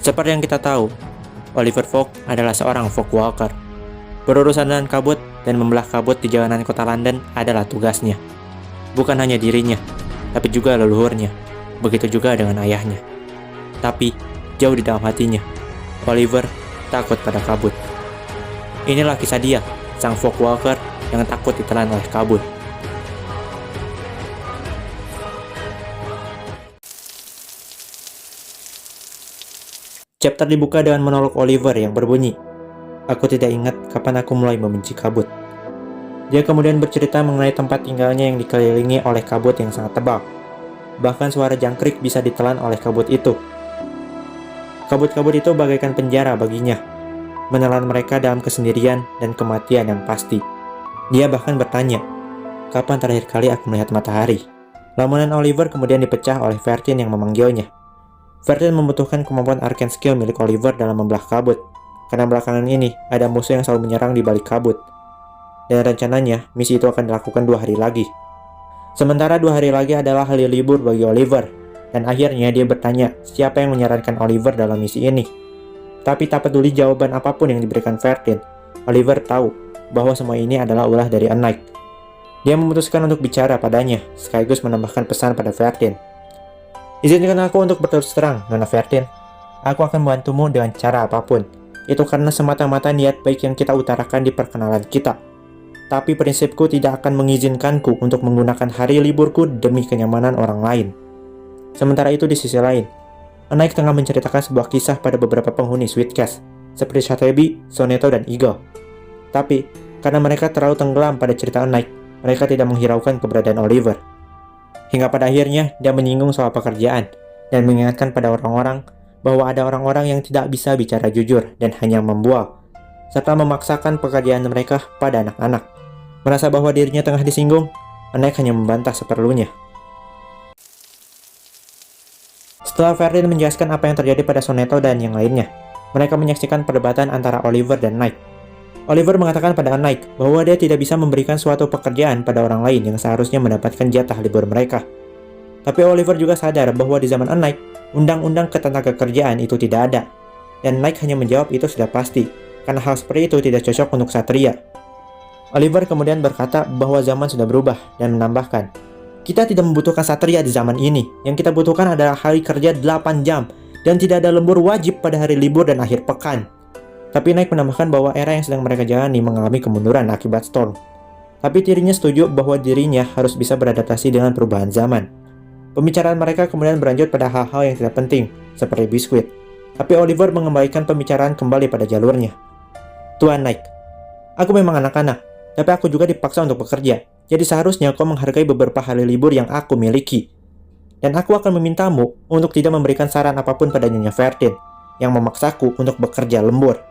Seperti yang kita tahu, Oliver Fogg adalah seorang Fogwalker. Berurusan dengan kabut dan membelah kabut di jalanan kota London adalah tugasnya. Bukan hanya dirinya, tapi juga leluhurnya. Begitu juga dengan ayahnya. Tapi, jauh di dalam hatinya, Oliver takut pada kabut. Inilah kisah dia, sang Fogwalker yang takut ditelan oleh kabut. Chapter dibuka dengan monolog Oliver yang berbunyi, "Aku tidak ingat kapan aku mulai membenci kabut." Dia kemudian bercerita mengenai tempat tinggalnya yang dikelilingi oleh kabut yang sangat tebal. Bahkan suara jangkrik bisa ditelan oleh kabut itu. Kabut-kabut itu bagaikan penjara baginya, menelan mereka dalam kesendirian dan kematian yang pasti. Dia bahkan bertanya, "Kapan terakhir kali aku melihat matahari?" Lamunan Oliver kemudian dipecah oleh Vertin yang memanggilnya. Vertin membutuhkan kemampuan arcane skill milik Oliver dalam membelah kabut, karena belakangan ini ada musuh yang selalu menyerang di balik kabut. Dan rencananya, misi itu akan dilakukan 2 hari lagi. Sementara 2 hari lagi adalah hari libur bagi Oliver, dan akhirnya dia bertanya siapa yang menyarankan Oliver dalam misi ini. Tapi tak peduli jawaban apapun yang diberikan Vertin, Oliver tahu bahwa semua ini adalah ulah dari A Knight. Dia memutuskan untuk bicara padanya, sekaligus menambahkan pesan pada Vertin. "Izinkan aku untuk berterus terang, Nona Vertin. Aku akan membantumu dengan cara apapun. Itu karena semata-mata niat baik yang kita utarakan di perkenalan kita. Tapi prinsipku tidak akan mengizinkanku untuk menggunakan hari liburku demi kenyamanan orang lain." Sementara itu di sisi lain, A Knight tengah menceritakan sebuah kisah pada beberapa penghuni Sweetcast, seperti Chatterby, Sonetto, dan Eagle. Tapi, karena mereka terlalu tenggelam pada cerita A Knight, mereka tidak menghiraukan keberadaan Oliver. Hingga pada akhirnya, dia menyinggung soal pekerjaan, dan mengingatkan pada orang-orang bahwa ada orang-orang yang tidak bisa bicara jujur dan hanya membual, serta memaksakan pekerjaan mereka pada anak-anak. Merasa bahwa dirinya tengah disinggung, A Knight hanya membantah seperlunya. Setelah Vertin menjelaskan apa yang terjadi pada Sonetto dan yang lainnya, mereka menyaksikan perdebatan antara Oliver dan Knight. Oliver mengatakan pada A Knight bahwa dia tidak bisa memberikan suatu pekerjaan pada orang lain yang seharusnya mendapatkan jatah libur mereka. Tapi Oliver juga sadar bahwa di zaman A Knight, undang-undang ketenagakerjaan itu tidak ada. Dan Knight hanya menjawab itu sudah pasti, karena hal seperti itu tidak cocok untuk Ksatria. Oliver kemudian berkata bahwa zaman sudah berubah dan menambahkan, "Kita tidak membutuhkan Ksatria di zaman ini. Yang kita butuhkan adalah hari kerja 8 jam, dan tidak ada lembur wajib pada hari libur dan akhir pekan." Tapi Knight menambahkan bahwa era yang sedang mereka jalani mengalami kemunduran akibat Storm. Tapi dirinya setuju bahwa dirinya harus bisa beradaptasi dengan perubahan zaman. Pembicaraan mereka kemudian berlanjut pada hal-hal yang tidak penting, seperti biskuit. Tapi Oliver mengembalikan pembicaraan kembali pada jalurnya. "Tuan Knight, aku memang anak-anak, tapi aku juga dipaksa untuk bekerja. Jadi seharusnya kau menghargai beberapa hari libur yang aku miliki. Dan aku akan memintamu untuk tidak memberikan saran apapun pada Nyonya Vertin, yang memaksaku untuk bekerja lembur."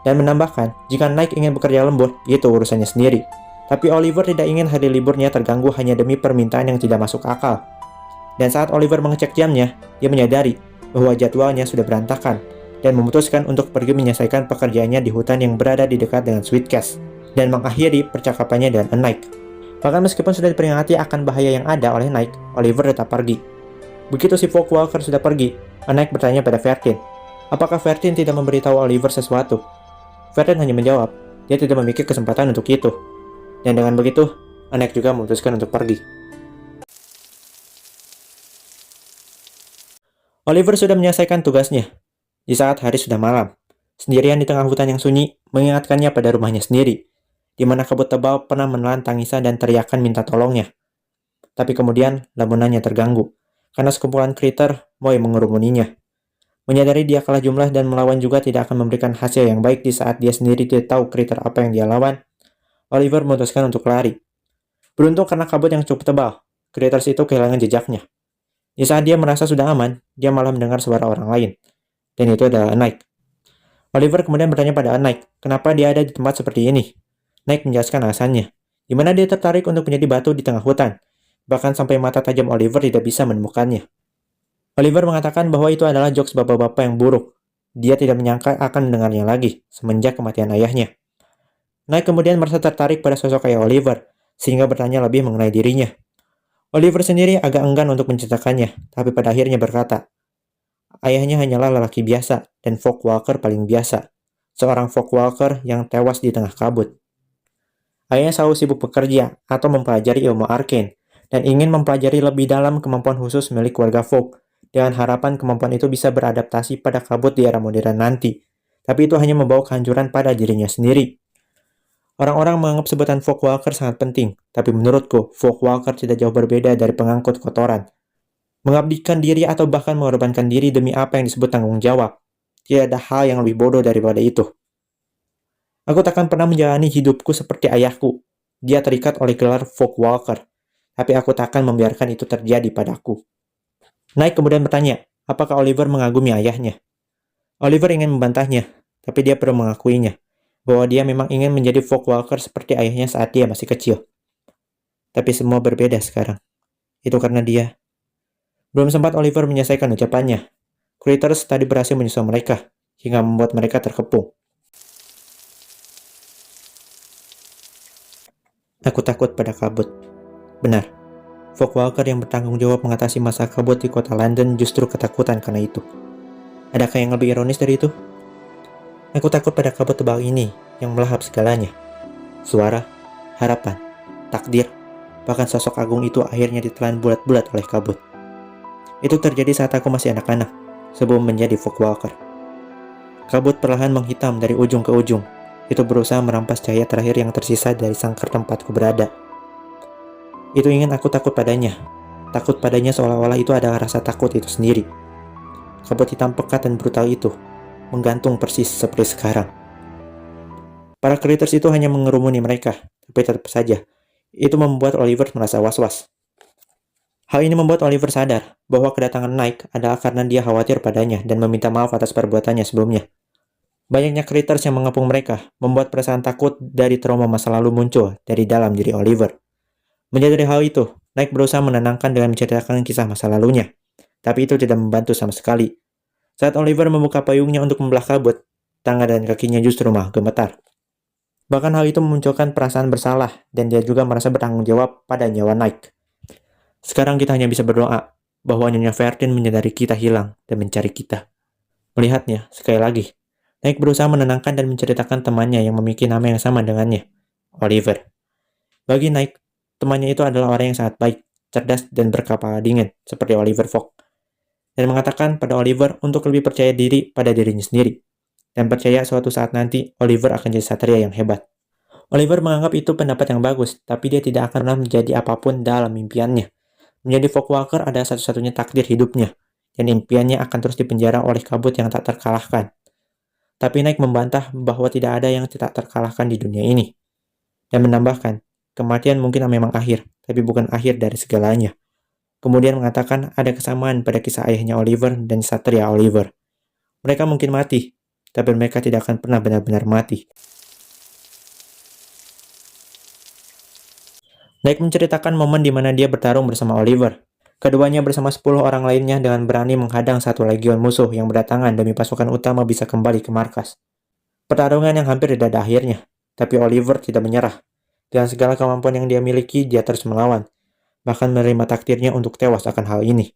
Dan menambahkan, jika Knight ingin bekerja lembur, itu urusannya sendiri. Tapi Oliver tidak ingin hari liburnya terganggu hanya demi permintaan yang tidak masuk akal. Dan saat Oliver mengecek jamnya, dia menyadari bahwa jadwalnya sudah berantakan, dan memutuskan untuk pergi menyelesaikan pekerjaannya di hutan yang berada di dekat dengan Sweetcast, dan mengakhiri percakapannya dengan A Knight. Bahkan meskipun sudah diperingati akan bahaya yang ada oleh Knight, Oliver tetap pergi. Begitu si Fogwalker sudah pergi, A Knight bertanya pada Vertin, apakah Vertin tidak memberitahu Oliver sesuatu? Vertin hanya menjawab, dia tidak memiliki kesempatan untuk itu. Dan dengan begitu, A Knight juga memutuskan untuk pergi. Oliver sudah menyelesaikan tugasnya. Di saat hari sudah malam, sendirian di tengah hutan yang sunyi, mengingatkannya pada rumahnya sendiri, di mana kabut tebal pernah menelan tangisan dan teriakan minta tolongnya. Tapi kemudian, lamunannya terganggu, karena sekumpulan kriter mulai mengerumuninya. Menyadari dia kalah jumlah dan melawan juga tidak akan memberikan hasil yang baik di saat dia sendiri tidak tahu kriter apa yang dia lawan, Oliver memutuskan untuk lari. Beruntung karena kabut yang cukup tebal, Critters itu kehilangan jejaknya. Di saat dia merasa sudah aman, dia malah mendengar suara orang lain. Dan itu adalah A Knight. Oliver kemudian bertanya pada A Knight, kenapa dia ada di tempat seperti ini. Knight menjelaskan alasannya, di mana dia tertarik untuk menjadi batu di tengah hutan, bahkan sampai mata tajam Oliver tidak bisa menemukannya. Oliver mengatakan bahwa itu adalah jokes bapak-bapak yang buruk. Dia tidak menyangka akan mendengarnya lagi, semenjak kematian ayahnya. Knight kemudian merasa tertarik pada sosok ayah Oliver, sehingga bertanya lebih mengenai dirinya. Oliver sendiri agak enggan untuk menceritakannya, tapi pada akhirnya berkata, ayahnya hanyalah lelaki biasa dan Folkwalker paling biasa. Seorang Folkwalker yang tewas di tengah kabut. Ayahnya selalu sibuk bekerja atau mempelajari ilmu arcane dan ingin mempelajari lebih dalam kemampuan khusus milik warga Folk dengan harapan kemampuan itu bisa beradaptasi pada kabut di era modern nanti. Tapi itu hanya membawa kehancuran pada dirinya sendiri. Orang-orang menganggap sebutan Folkwalker sangat penting, tapi menurutku, Folkwalker tidak jauh berbeda dari pengangkut kotoran. Mengabdikan diri atau bahkan mengorbankan diri demi apa yang disebut tanggung jawab. Tidak ada hal yang lebih bodoh daripada itu. Aku takkan pernah menjalani hidupku seperti ayahku. Dia terikat oleh gelar Folkwalker, tapi aku takkan membiarkan itu terjadi padaku. Nike kemudian bertanya, apakah Oliver mengagumi ayahnya? Oliver ingin membantahnya, tapi dia perlu mengakuinya, bahwa dia memang ingin menjadi Folkwalker seperti ayahnya saat dia masih kecil. Tapi semua berbeda sekarang. Itu karena dia. Belum sempat Oliver menyelesaikan ucapannya. Critters tadi berhasil menyusul mereka, hingga membuat mereka terkepung. Aku takut pada kabut. Benar, Folkwalker yang bertanggung jawab mengatasi masa kabut di kota London justru ketakutan karena itu. Adakah yang lebih ironis dari itu? Aku takut pada kabut tebal ini yang melahap segalanya. Suara, harapan, takdir, bahkan sosok agung itu akhirnya ditelan bulat-bulat oleh kabut. Itu terjadi saat aku masih anak-anak, sebelum menjadi Folkwalker. Kabut perlahan menghitam dari ujung ke ujung. Itu berusaha merampas cahaya terakhir yang tersisa dari sangkar tempatku berada. Itu ingin aku takut padanya. Takut padanya seolah-olah itu adalah rasa takut itu sendiri. Kabut hitam pekat dan brutal itu menggantung persis seperti sekarang. Para critters itu hanya mengerumuni mereka, tapi tetap saja, itu membuat Oliver merasa was-was. Hal ini membuat Oliver sadar bahwa kedatangan Nike adalah karena dia khawatir padanya dan meminta maaf atas perbuatannya sebelumnya. Banyaknya critters yang mengepung mereka membuat perasaan takut dari trauma masa lalu muncul dari dalam diri Oliver. Menyadari hal itu, Nike berusaha menenangkan dengan menceritakan kisah masa lalunya, tapi itu tidak membantu sama sekali. Saat Oliver membuka payungnya untuk membelah kabut, tangan dan kakinya justru malah gemetar. Bahkan hal itu memunculkan perasaan bersalah, dan dia juga merasa bertanggung jawab pada nyawa Nike. Sekarang kita hanya bisa berdoa bahwa Nyonya Verdin menyadari kita hilang dan mencari kita. Melihatnya, sekali lagi, Nike berusaha menenangkan dan menceritakan temannya yang memiliki nama yang sama dengannya, Oliver. Bagi Nike, temannya itu adalah orang yang sangat baik, cerdas, dan berkepala dingin, seperti Oliver Folk. Dan mengatakan pada Oliver untuk lebih percaya diri pada dirinya sendiri, dan percaya suatu saat nanti Oliver akan jadi satria yang hebat. Oliver menganggap itu pendapat yang bagus, tapi dia tidak akan pernah menjadi apapun dalam impiannya. Menjadi Folkwalker adalah satu-satunya takdir hidupnya, dan impiannya akan terus dipenjara oleh kabut yang tak terkalahkan. Tapi Nike membantah bahwa tidak ada yang tidak terkalahkan di dunia ini. Dan menambahkan, kematian mungkin memang akhir, tapi bukan akhir dari segalanya. Kemudian mengatakan ada kesamaan pada kisah ayahnya Oliver dan Satria Oliver. Mereka mungkin mati, tapi mereka tidak akan pernah benar-benar mati. Nike menceritakan momen di mana dia bertarung bersama Oliver. Keduanya bersama 10 orang lainnya dengan berani menghadang satu legion musuh yang berdatangan demi pasukan utama bisa kembali ke markas. Pertarungan yang hampir tidak ada akhirnya, tapi Oliver tidak menyerah. Dengan segala kemampuan yang dia miliki, dia terus melawan. Bahkan menerima takdirnya untuk tewas akan hal ini.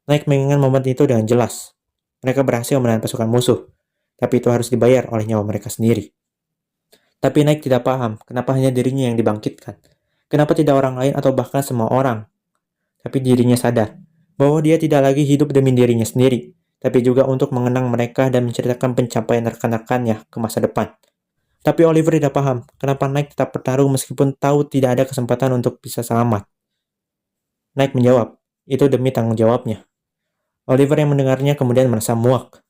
Nike mengingat momen itu dengan jelas. Mereka berhasil menahan pasukan musuh, tapi itu harus dibayar oleh nyawa mereka sendiri. Tapi Nike tidak paham kenapa hanya dirinya yang dibangkitkan. Kenapa tidak orang lain atau bahkan semua orang? Tapi dirinya sadar bahwa dia tidak lagi hidup demi dirinya sendiri, tapi juga untuk mengenang mereka dan menceritakan pencapaian rekan-rekannya ke masa depan. Tapi Oliver tidak paham kenapa Nike tetap bertarung meskipun tahu tidak ada kesempatan untuk bisa selamat. Nike menjawab, itu demi tanggung jawabnya. Oliver yang mendengarnya kemudian merasa muak.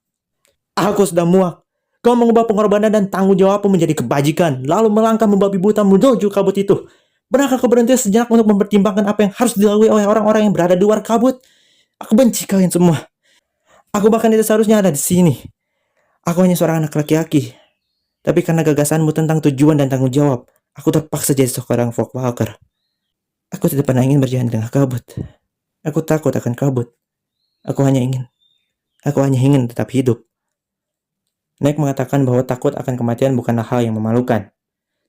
Aku sudah muak. Kau mengubah pengorbanan dan tanggung jawabmu menjadi kebajikan, lalu melangkah membabi buta menuju kabut itu. Benarkah kau berhenti sejenak untuk mempertimbangkan apa yang harus dilalui oleh orang-orang yang berada di luar kabut? Aku benci kalian semua. Aku bahkan tidak seharusnya ada di sini. Aku hanya seorang anak laki-laki. Tapi karena gagasanmu tentang tujuan dan tanggung jawab, aku terpaksa jadi seorang Folkwalker. Aku tidak pernah ingin berjalan di tengah kabut. Aku takut akan kabut. Aku hanya ingin tetap hidup. Nike mengatakan bahwa takut akan kematian bukanlah hal yang memalukan.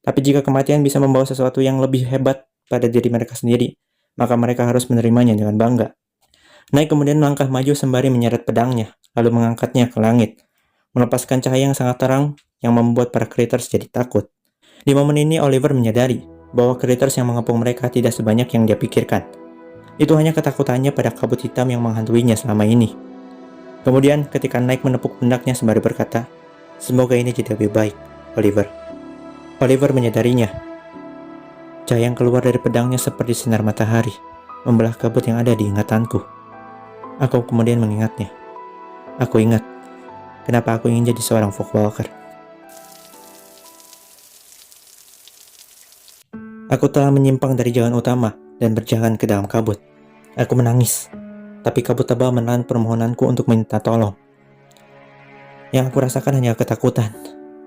Tapi jika kematian bisa membawa sesuatu yang lebih hebat pada diri mereka sendiri, maka mereka harus menerimanya dengan bangga. Nike kemudian melangkah maju sembari menyeret pedangnya, lalu mengangkatnya ke langit, melepaskan cahaya yang sangat terang yang membuat para Critters jadi takut. Di momen ini Oliver menyadari bahwa Critters yang mengepung mereka tidak sebanyak yang dia pikirkan. Itu hanya ketakutannya pada kabut hitam yang menghantuinya selama ini. Kemudian ketika Nike menepuk pundaknya sembari berkata, "Semoga ini jadi lebih baik, Oliver." Oliver menyadarinya. Cahaya yang keluar dari pedangnya seperti sinar matahari, membelah kabut yang ada di ingatanku. Aku kemudian mengingatnya. Aku ingat kenapa aku ingin jadi seorang Folkwalker. Aku telah menyimpang dari jalan utama dan berjalan ke dalam kabut. Aku menangis, tapi kabut tebal menahan permohonanku untuk minta tolong. Yang aku rasakan hanya ketakutan.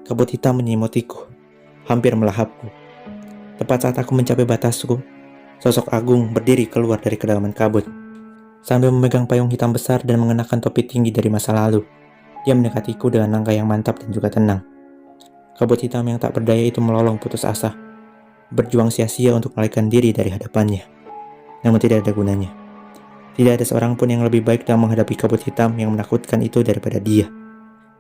Kabut hitam menyelimutikku, hampir melahapku. Tepat saat aku mencapai batasku, sosok Agung berdiri keluar dari kedalaman kabut. Sambil memegang payung hitam besar dan mengenakan topi tinggi dari masa lalu, dia mendekatiku dengan langkah yang mantap dan juga tenang. Kabut hitam yang tak berdaya itu melolong putus asa, berjuang sia-sia untuk melarikan diri dari hadapannya. Namun tidak ada gunanya. Tidak ada seorang pun yang lebih baik dalam menghadapi kabut hitam yang menakutkan itu daripada dia.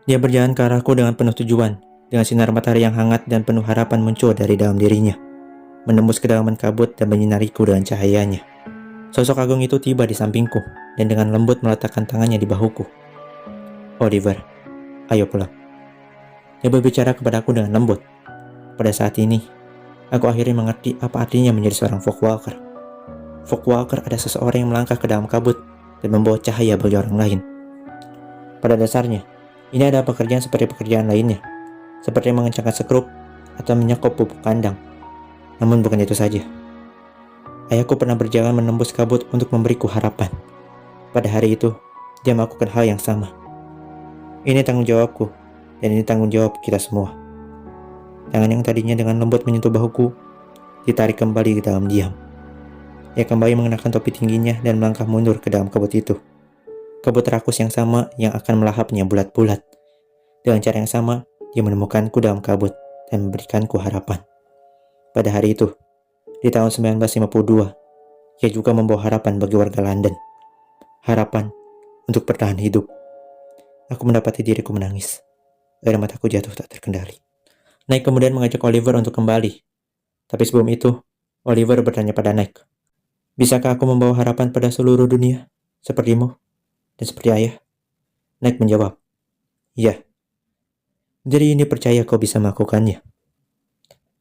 Dia berjalan ke arahku dengan penuh tujuan, dengan sinar matahari yang hangat dan penuh harapan muncul dari dalam dirinya, menembus kedalaman kabut dan menyinariku dengan cahayanya. Sosok Agung itu tiba di sampingku dan dengan lembut meletakkan tangannya di bahuku. "Oliver, ayo pulang." Dia berbicara kepadaku dengan lembut. Pada saat ini, aku akhirnya mengerti apa artinya menjadi seorang Folkwalker. Folkwalker ada seseorang yang melangkah ke dalam kabut dan membawa cahaya bagi orang lain. Pada dasarnya, ini adalah pekerjaan seperti pekerjaan lainnya, seperti mengencangkan sekrup atau menyekop pupuk kandang. Namun bukan itu saja. Ayahku pernah berjalan menembus kabut untuk memberiku harapan. Pada hari itu, dia melakukan hal yang sama. Ini tanggung jawabku, dan ini tanggung jawab kita semua. Tangan yang tadinya dengan lembut menyentuh bahuku, ditarik kembali ke dalam diam. Dia kembali mengenakan topi tingginya dan melangkah mundur ke dalam kabut itu. Kabut rakus yang sama yang akan melahapnya bulat-bulat. Dengan cara yang sama, dia menemukanku dalam kabut dan memberikanku harapan. Pada hari itu, di tahun 1952, ia juga membawa harapan bagi warga London. Harapan untuk bertahan hidup. Aku mendapati diriku menangis. Air mataku jatuh tak terkendali. Nike kemudian mengajak Oliver untuk kembali. Tapi sebelum itu, Oliver bertanya pada Nike, "Bisakah aku membawa harapan pada seluruh dunia, sepertimu dan seperti ayah?" Nike menjawab, "Iya." "Jadi ini percaya kau bisa melakukannya?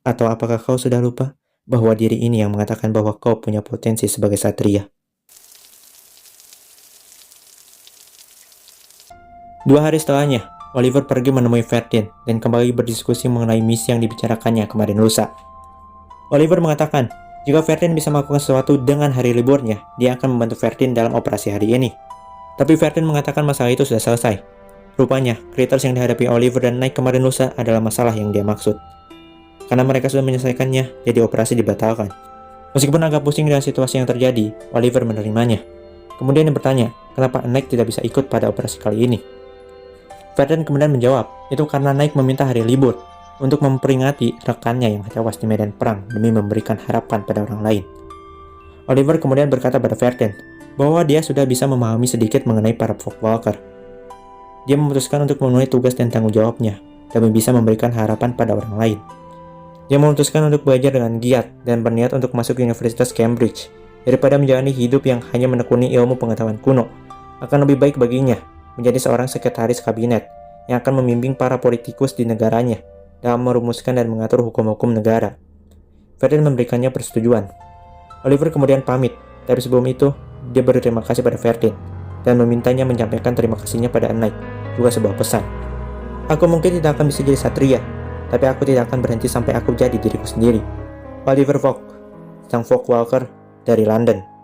Atau apakah kau sudah lupa bahwa diri ini yang mengatakan bahwa kau punya potensi sebagai satria?" 2 hari setelahnya, Oliver pergi menemui Ferdin dan kembali berdiskusi mengenai misi yang dibicarakannya kemarin lusa. Oliver mengatakan, jika Ferdin bisa melakukan sesuatu dengan hari liburnya, dia akan membantu Ferdin dalam operasi hari ini. Tapi Ferdin mengatakan masalah itu sudah selesai. Rupanya, Critters yang dihadapi Oliver dan Nike kemarin lusa adalah masalah yang dia maksud. Karena mereka sudah menyelesaikannya, jadi operasi dibatalkan. Meskipun agak pusing dengan situasi yang terjadi, Oliver menerimanya. Kemudian dia bertanya, kenapa Nike tidak bisa ikut pada operasi kali ini. Ferdin kemudian menjawab, itu karena Nike meminta hari libur untuk memperingati rekannya yang tewas di medan perang demi memberikan harapan pada orang lain. Oliver kemudian berkata pada Ferdin bahwa dia sudah bisa memahami sedikit mengenai para Folkwalker. Dia memutuskan untuk memenuhi tugas dan tanggung jawabnya demi bisa memberikan harapan pada orang lain. Dia memutuskan untuk belajar dengan giat dan berniat untuk masuk Universitas Cambridge daripada menjalani hidup yang hanya menekuni ilmu pengetahuan kuno. Akan lebih baik baginya menjadi seorang sekretaris kabinet yang akan membimbing para politikus di negaranya dalam merumuskan dan mengatur hukum-hukum negara. Ferdin memberikannya persetujuan. Oliver kemudian pamit, tapi sebelum itu, dia berterima kasih pada Ferdin dan memintanya menyampaikan terima kasihnya pada Nike, juga sebuah pesan. "Aku mungkin tidak akan bisa jadi satria, tapi aku tidak akan berhenti sampai aku jadi diriku sendiri." Oliver Folk, sang Folkwalker dari London.